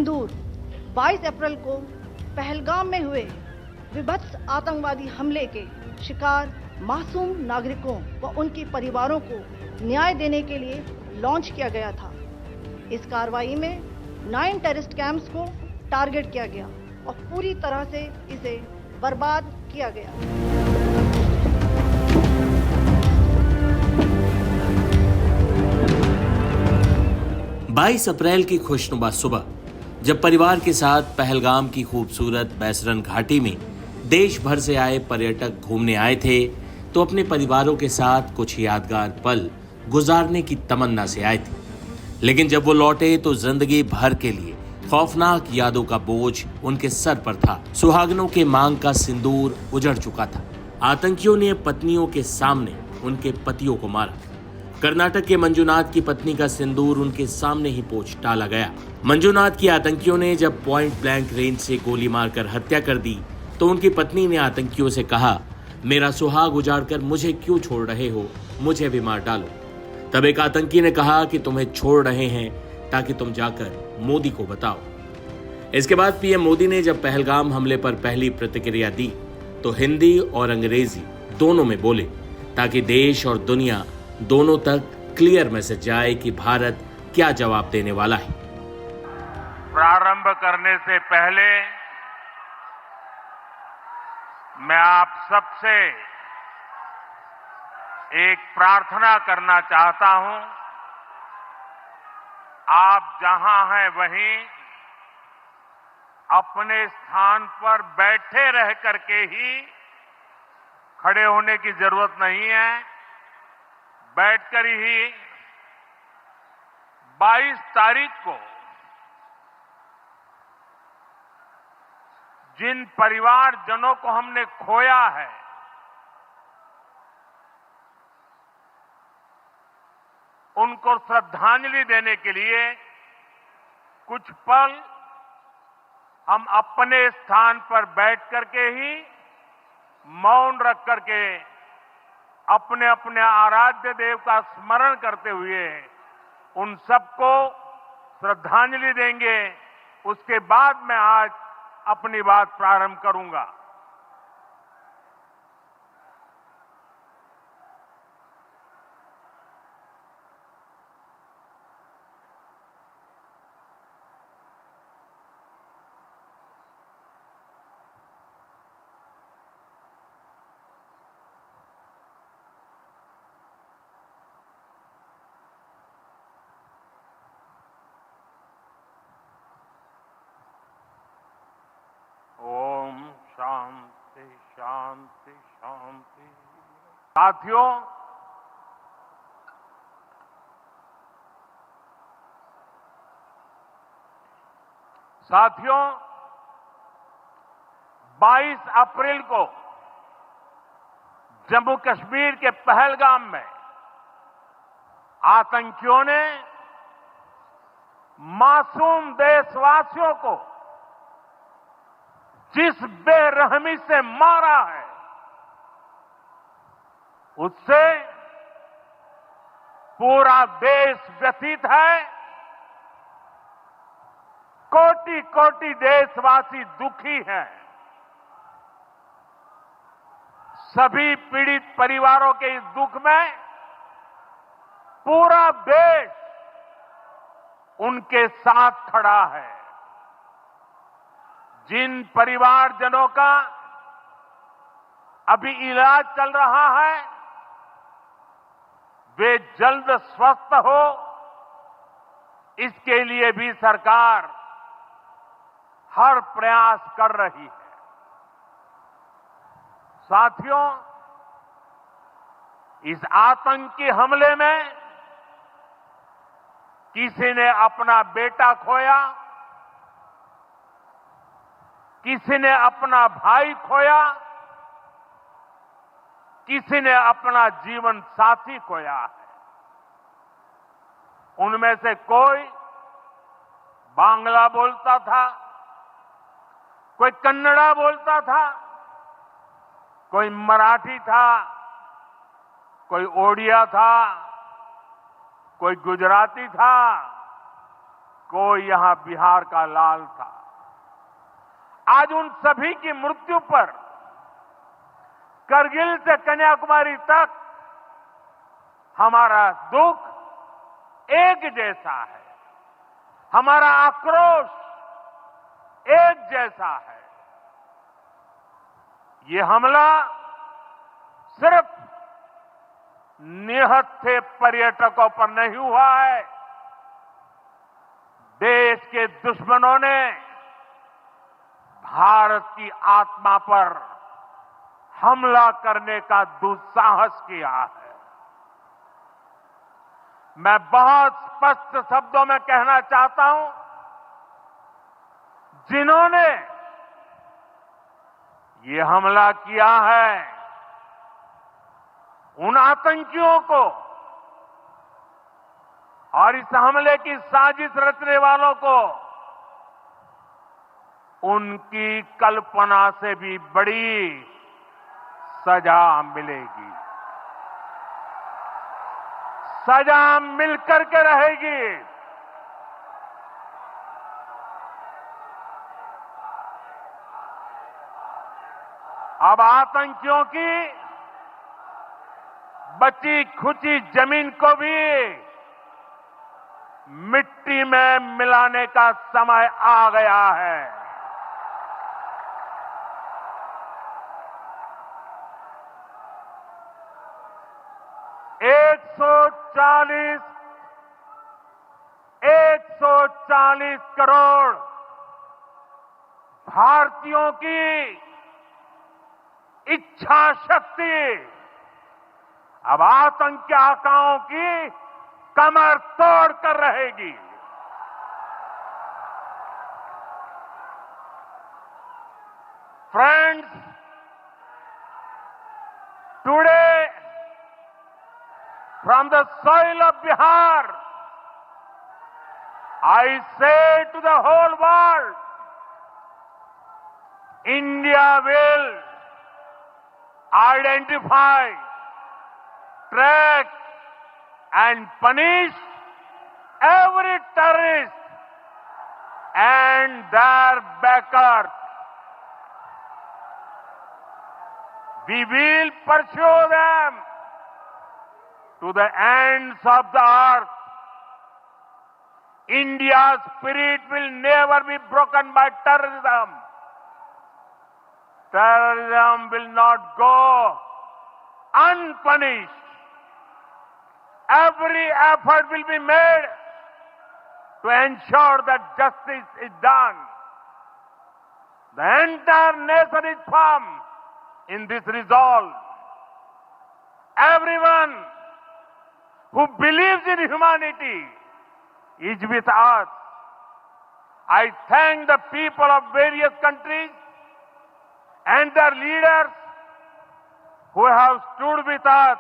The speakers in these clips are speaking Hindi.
सिंदूर 22 अप्रैल को पहलगाम में हुए विभत्स आतंकवादी हमले के शिकार मासूम नागरिकों व उनके परिवारों को न्याय देने के लिए लॉन्च किया गया था। इस कार्रवाई में 9 टेररिस्ट कैंप्स को टारगेट किया गया और पूरी तरह से इसे बर्बाद किया गया। 22 अप्रैल की खुशनुमा सुबह जब परिवार के साथ पहलगाम की खूबसूरत बैसरन घाटी में देश भर से आए पर्यटक घूमने आए थे तो अपने परिवारों के साथ कुछ यादगार पल गुजारने की तमन्ना से आए थे। लेकिन जब वो लौटे तो जिंदगी भर के लिए खौफनाक यादों का बोझ उनके सर पर था। सुहागनों के मांग का सिंदूर उजड़ चुका था। आतंकियों ने पत्नियों के सामने उनके पतियों को मारा। कर्नाटक के मंजुनाथ की पत्नी का सिंदूर उनके सामने ही पोंछ डाला गया। मंजुनाथ की आतंकियों ने जब पॉइंट ब्लैंक रेंज से गोली मारकर हत्या कर दी तो उनकी पत्नी ने आतंकियों से कहा, मेरा सुहाग उजाड़कर मुझे क्यों छोड़ रहे हो, मुझे भी मार डालो। तब एक आतंकी ने कहा कि तुम्हें छोड़ रहे हैं ताकि तुम जाकर मोदी को बताओ। इसके बाद पीएम मोदी ने जब पहलगाम हमले पर पहली प्रतिक्रिया दी तो हिंदी और अंग्रेजी दोनों में बोले ताकि देश और दुनिया दोनों तक क्लियर मैसेज जाए कि भारत क्या जवाब देने वाला है। प्रारंभ करने से पहले मैं आप सबसे एक प्रार्थना करना चाहता हूं। आप जहां हैं वहीं अपने स्थान पर बैठे रह करके ही, खड़े होने की जरूरत नहीं है, बैठकर ही 22 तारीख को जिन परिवारजनों को हमने खोया है, उनको श्रद्धांजलि देने के लिए कुछ पल हम अपने स्थान पर बैठ करके ही मौन रख करके अपने अपने आराध्य देव का स्मरण करते हुए उन सबको श्रद्धांजलि देंगे। उसके बाद मैं आज अपनी बात प्रारंभ करूंगा। शांति शांति शांति। साथियों 22 अप्रैल को जम्मू कश्मीर के पहलगाम में आतंकियों ने मासूम देशवासियों को जिस बेरहमी से मारा है, उससे पूरा देश व्यथित है। कोटि कोटि देशवासी दुखी हैं। सभी पीड़ित परिवारों के इस दुख में पूरा देश उनके साथ खड़ा है। जिन परिवारजनों का अभी इलाज चल रहा है, वे जल्द स्वस्थ हो, इसके लिए भी सरकार हर प्रयास कर रही है। साथियों, इस आतंकी हमले में किसी ने अपना बेटा खोया, किसी ने अपना भाई खोया, किसी ने अपना जीवन साथी खोया है। उनमें से कोई बांग्ला बोलता था, कोई कन्नड़ा बोलता था, कोई मराठी था, कोई ओडिया था, कोई गुजराती था, कोई यहां बिहार का लाल था। आज उन सभी की मृत्यु पर करगिल से कन्याकुमारी तक हमारा दुख एक जैसा है, हमारा आक्रोश एक जैसा है। ये हमला सिर्फ निहत्थे पर्यटकों पर नहीं हुआ है, देश के दुश्मनों ने भारत की आत्मा पर हमला करने का दुस्साहस किया है। मैं बहुत स्पष्ट शब्दों में कहना चाहता हूं, जिन्होंने ये हमला किया है, उन आतंकियों को और इस हमले की साजिश रचने वालों को उनकी कल्पना से भी बड़ी सजा मिलेगी। सजा मिलकर के रहेगी। अब आतंकियों की बची खुची जमीन को भी मिट्टी में मिलाने का समय आ गया है। एक सौ चालीस करोड़ भारतीयों की इच्छा शक्ति अब आतंकी आकाओं की कमर तोड़ कर रहेगी। Friends, today from the soil of Bihar, I say to the whole world, India will identify, track and punish every terrorist and their backers. We will pursue them to the ends of the earth. India's spirit will never be broken by terrorism. Terrorism will not go unpunished. Every effort will be made to ensure that justice is done. The entire nation is firm in this resolve. Everyone who believes in humanity is with us. I thank the people of various countries and their leaders who have stood with us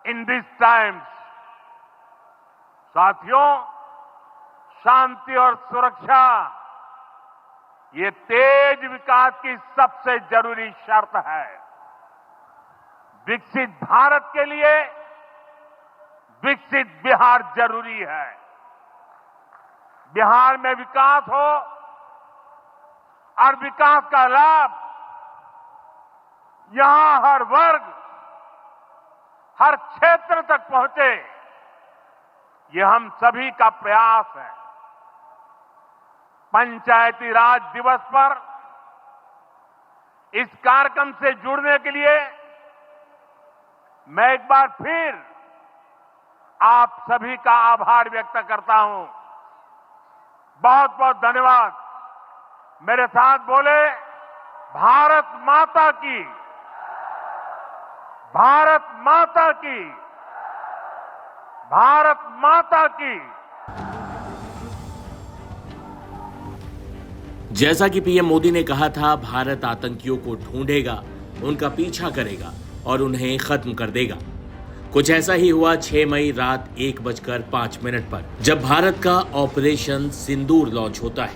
in these times. साथियों, शांति और सुरक्षा ये तेज विकास की सबसे जरूरी शर्त है। विकसित भारत के लिए विकसित बिहार जरूरी है। बिहार में विकास हो और विकास का लाभ यहां हर वर्ग, हर क्षेत्र तक पहुंचे, ये हम सभी का प्रयास है। पंचायती राज दिवस पर इस कार्यक्रम से जुड़ने के लिए मैं एक बार फिर आप सभी का आभार व्यक्त करता हूं। बहुत बहुत धन्यवाद। मेरे साथ बोले, भारत माता की, भारत माता की, भारत माता की। जैसा कि पीएम मोदी ने कहा था, भारत आतंकियों को ढूंढेगा, उनका पीछा करेगा और उन्हें खत्म कर देगा। कुछ ऐसा ही हुआ 6 मई रात 1:05 पर, जब भारत का ऑपरेशन सिंदूर लॉन्च होता है।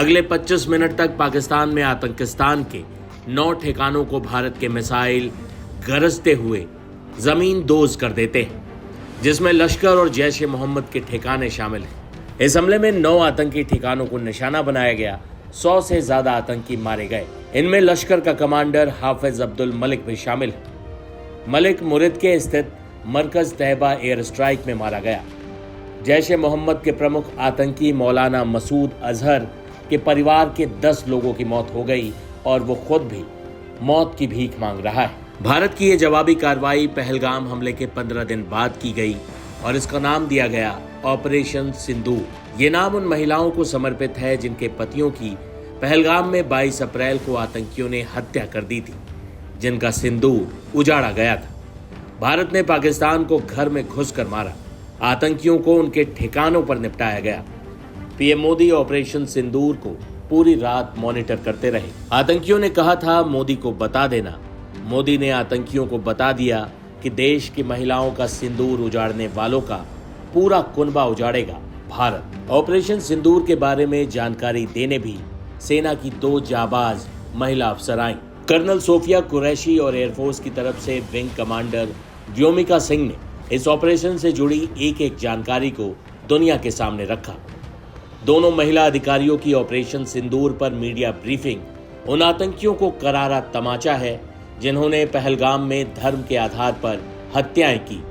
अगले 25 मिनट तक पाकिस्तान में आतंकिस्तान के 9 ठिकानों को भारत के मिसाइल गरजते हुए जमीन दोज कर देते हैं, जिसमें लश्कर और जैश ए मोहम्मद के ठिकाने शामिल हैं। इस हमले में 9 आतंकी ठिकानों को निशाना बनाया गया। 100 से ज्यादा आतंकी मारे गए। इनमें लश्कर का कमांडर हाफिज अब्दुल मलिक भी शामिल है। मलिक मुरिद के स्थित मरकज तैयबा एयर स्ट्राइक में मारा गया। जैश ए मोहम्मद के प्रमुख आतंकी मौलाना मसूद अजहर के परिवार के 10 लोगों की मौत हो गई और वो खुद भी मौत की भीख मांग रहा है। भारत की ये जवाबी कार्रवाई पहलगाम हमले के 15 दिन बाद की गई और इसका नाम दिया गया ऑपरेशन सिंदूर। ये नाम उन महिलाओं को समर्पित है जिनके पतियों की पहलगाम में 22 अप्रैल को आतंकियों ने हत्या कर दी थी, जिनका सिंदूर उजाड़ा गया था। भारत ने पाकिस्तान को घर में घुसकर मारा। आतंकियों को उनके ठिकानों पर निपटाया गया। पीएम मोदी ऑपरेशन सिंदूर को पूरी रात मॉनिटर करते रहे। आतंकियों ने कहा था मोदी को बता देना। मोदी ने आतंकियों को बता दिया कि देश की महिलाओं का सिंदूर उजाड़ने वालों का पूरा कुनबा उजाड़ेगा भारत। ऑपरेशन सिंदूर के बारे में जानकारी देने भी सेना की 2 जाबाज महिला अफसर आईं। कर्नल सोफिया कुरैशी और एयरफोर्स की तरफ से विंग कमांडर व्योमिका सिंह ने इस ऑपरेशन से जुड़ी एक जानकारी को दुनिया के सामने रखा। दोनों महिला अधिकारियों की ऑपरेशन सिंदूर पर मीडिया ब्रीफिंग उन आतंकियों को करारा तमाचा है जिन्होंने पहलगाम में धर्म के आधार पर हत्याएं की